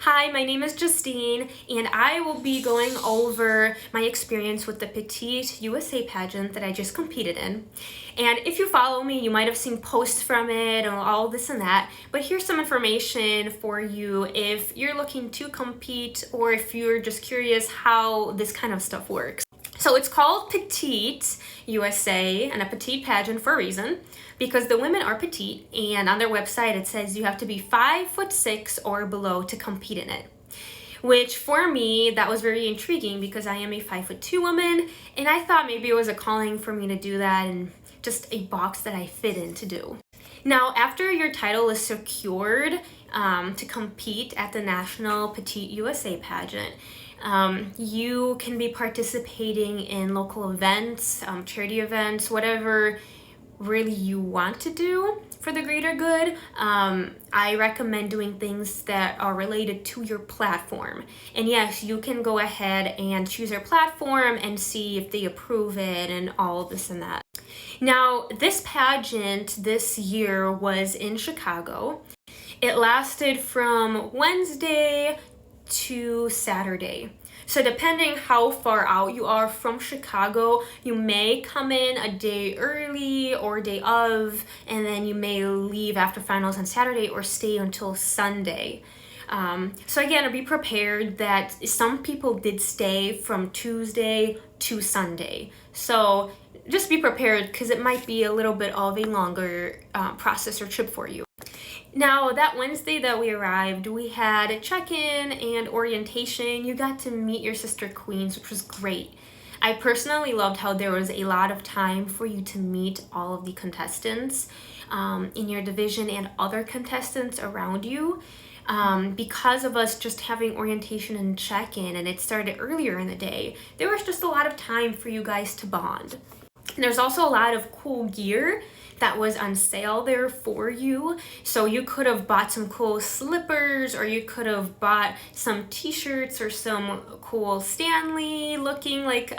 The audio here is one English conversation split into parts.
Hi, my name is Justine, and I will be going over my experience with the Petite USA pageant that I just competed in. And if you follow me, you might have seen posts from it and all this and that, but here's some information for you if you're looking to compete or if you're just curious how this kind of stuff works. So it's called Petite USA and a petite pageant for a reason, because the women are petite, and on their website it says you have to be 5'6" or below to compete in it. Which for me, that was very intriguing because I am a 5'2" woman, and I thought maybe it was a calling for me to do that and just a box that I fit in to do. Now, after your title is secured to compete at the National Petite USA pageant, you can be participating in local events, charity events, whatever really you want to do for the greater good. I recommend doing things that are related to your platform. And yes, you can go ahead and choose your platform and see if they approve it and all this and that. Now, this pageant this year was in Chicago. It lasted from Wednesday to Saturday. So depending how far out you are from Chicago, you may come in a day early or day of, and then you may leave after finals on Saturday or stay until Sunday. So again, be prepared that some people did stay from Tuesday to Sunday. So just be prepared because it might be a little bit of a longer process or trip for you. Now, that Wednesday that we arrived, we had a check-in and orientation. You got to meet your sister queens, which was great. I personally loved how there was a lot of time for you to meet all of the contestants in your division and other contestants around you. Because of us just having orientation and check-in, and it started earlier in the day, there was just a lot of time for you guys to bond. And there's also a lot of cool gear that was on sale there for you. So you could have bought some cool slippers, or you could have bought some t-shirts or some cool Stanley looking like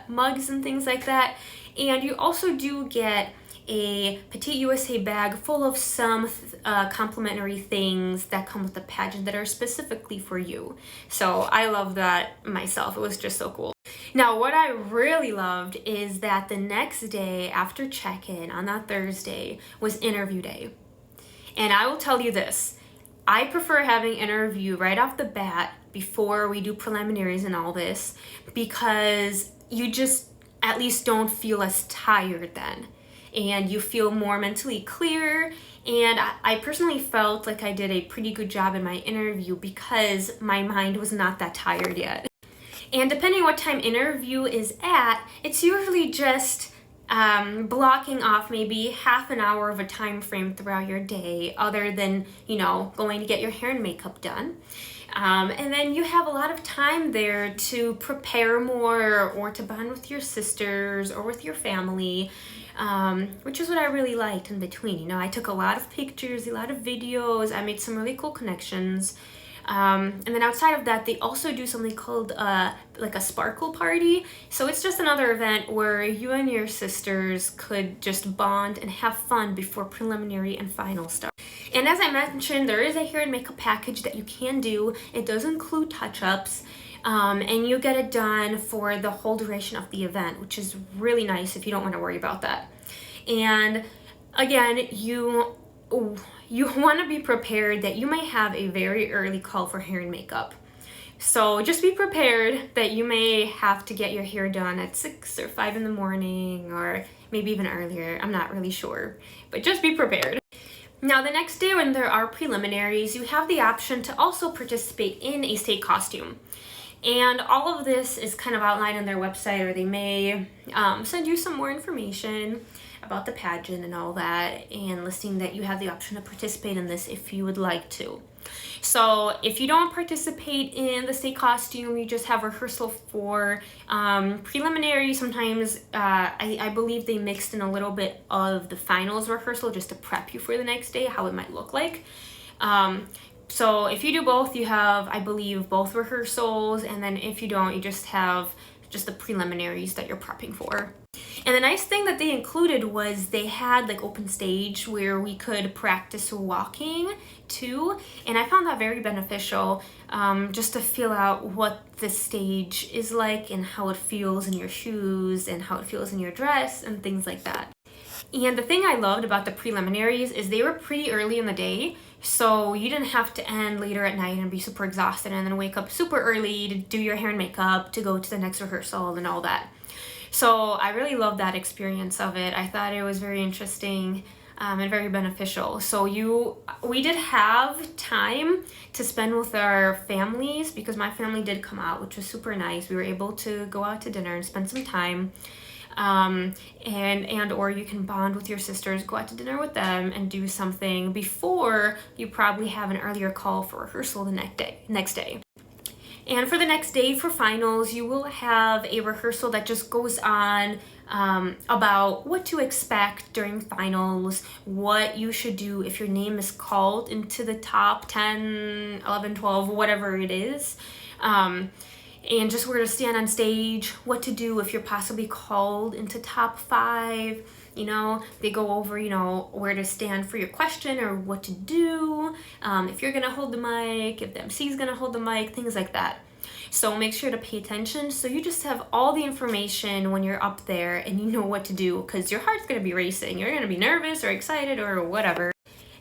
mugs and things like that. And you also do get a Petite USA bag full of some complimentary things that come with the pageant that are specifically for you. So I love that myself. It was just so cool. Now, what I really loved is that the next day after check-in on that Thursday was interview day. And I will tell you this, I prefer having interview right off the bat before we do preliminaries and all this, because you just at least don't feel as tired then. And you feel more mentally clear. And I personally felt like I did a pretty good job in my interview because my mind was not that tired yet. And depending what time interview is at, it's usually just blocking off maybe half an hour of a time frame throughout your day, other than, going to get your hair and makeup done. And then you have a lot of time there to prepare more or to bond with your sisters or with your family, which is what I really liked in between. I took a lot of pictures, a lot of videos, I made some really cool connections. And then outside of that, they also do something called like a sparkle party. So it's just another event where you and your sisters could just bond and have fun before preliminary and final start. And as I mentioned, there is a hair and makeup package that you can do. It does include touch-ups, and you get it done for the whole duration of the event, which is really nice if you don't want to worry about that. And again, you want to be prepared that you may have a very early call for hair and makeup. So just be prepared that you may have to get your hair done at 6 or 5 in the morning, or maybe even earlier. I'm not really sure, but just be prepared. Now, the next day when there are preliminaries, you have the option to also participate in a state costume. And all of this is kind of outlined on their website, or they may send you some more information about the pageant and all that, and listing that you have the option to participate in this if you would like to. So if you don't participate in the state costume, you just have rehearsal for preliminary. Sometimes I believe they mixed in a little bit of the finals rehearsal just to prep you for the next day, how it might look like. So if you do both, you have, I believe, both rehearsals, and then if you don't, you just have the preliminaries that you're prepping for. And the nice thing that they included was they had like open stage where we could practice walking too. And I found that very beneficial, just to feel out what the stage is like and how it feels in your shoes and how it feels in your dress and things like that. And the thing I loved about the preliminaries is they were pretty early in the day, so you didn't have to end later at night and be super exhausted and then wake up super early to do your hair and makeup to go to the next rehearsal and all that. So I really loved that experience of it. I thought it was very interesting and very beneficial. So we did have time to spend with our families because my family did come out, which was super nice. We were able to go out to dinner and spend some time. And or you can bond with your sisters, go out to dinner with them and do something before you probably have an earlier call for rehearsal the next day. And for the next day for finals, you will have a rehearsal that just goes on about what to expect during finals, what you should do if your name is called into the top 10, 11, 12, whatever it is. And just where to stand on stage, what to do if you're possibly called into top 5. You know, they go over, you know, where to stand for your question or what to do, if you're gonna hold the mic, if the MC is gonna hold the mic, things like that. So make sure to pay attention so you just have all the information when you're up there and you know what to do, because your heart's gonna be racing. You're gonna be nervous or excited or whatever.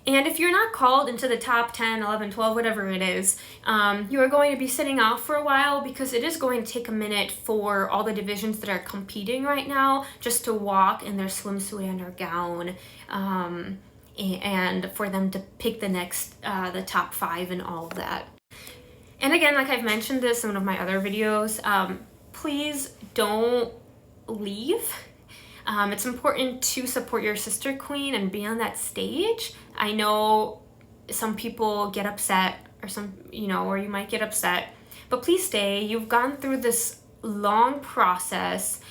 And if you're not called into the top 10, 11, 12, whatever it is, you are going to be sitting out for a while because it is going to take a minute for all the divisions that are competing right now just to walk in their swimsuit and their gown, and for them to pick the top 5 and all of that. And again, like I've mentioned this in one of my other videos, please don't leave. It's important to support your sister queen and be on that stage. I know some people get upset or you might get upset, but please stay. You've gone through this long process,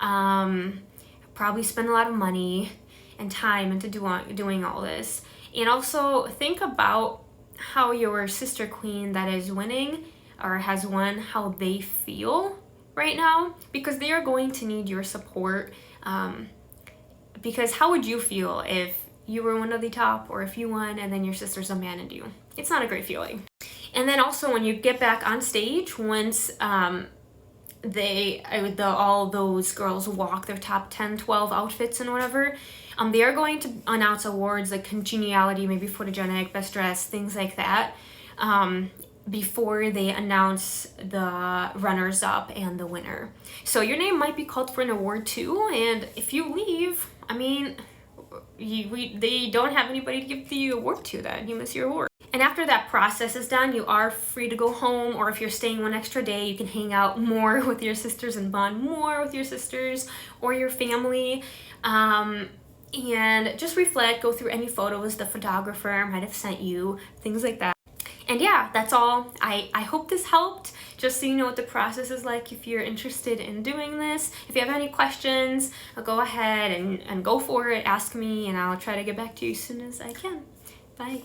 probably spent a lot of money and time into doing all this. And also think about how your sister queen that is winning or has won, how they feel right now, because they are going to need your support. Because how would you feel if you were one of the top, or if you won and then your sisters abandoned you? It's not a great feeling. And then also when you get back on stage, once all those girls walk their top 10, 12 outfits and whatever, they are going to announce awards like congeniality, maybe photogenic, best dress, things like that, before they announce the runners up and the winner. So your name might be called for an award too, and if you leave, I mean, they don't have anybody to give the award to then. You miss your award. And after that process is done, you are free to go home, or if you're staying one extra day, you can hang out more with your sisters and bond more with your sisters or your family. And just reflect, go through any photos the photographer might have sent you, things like that. And yeah, that's all. I hope this helped, just so you know what the process is like if you're interested in doing this. If you have any questions, go ahead and go for it. Ask me and I'll try to get back to you as soon as I can. Bye.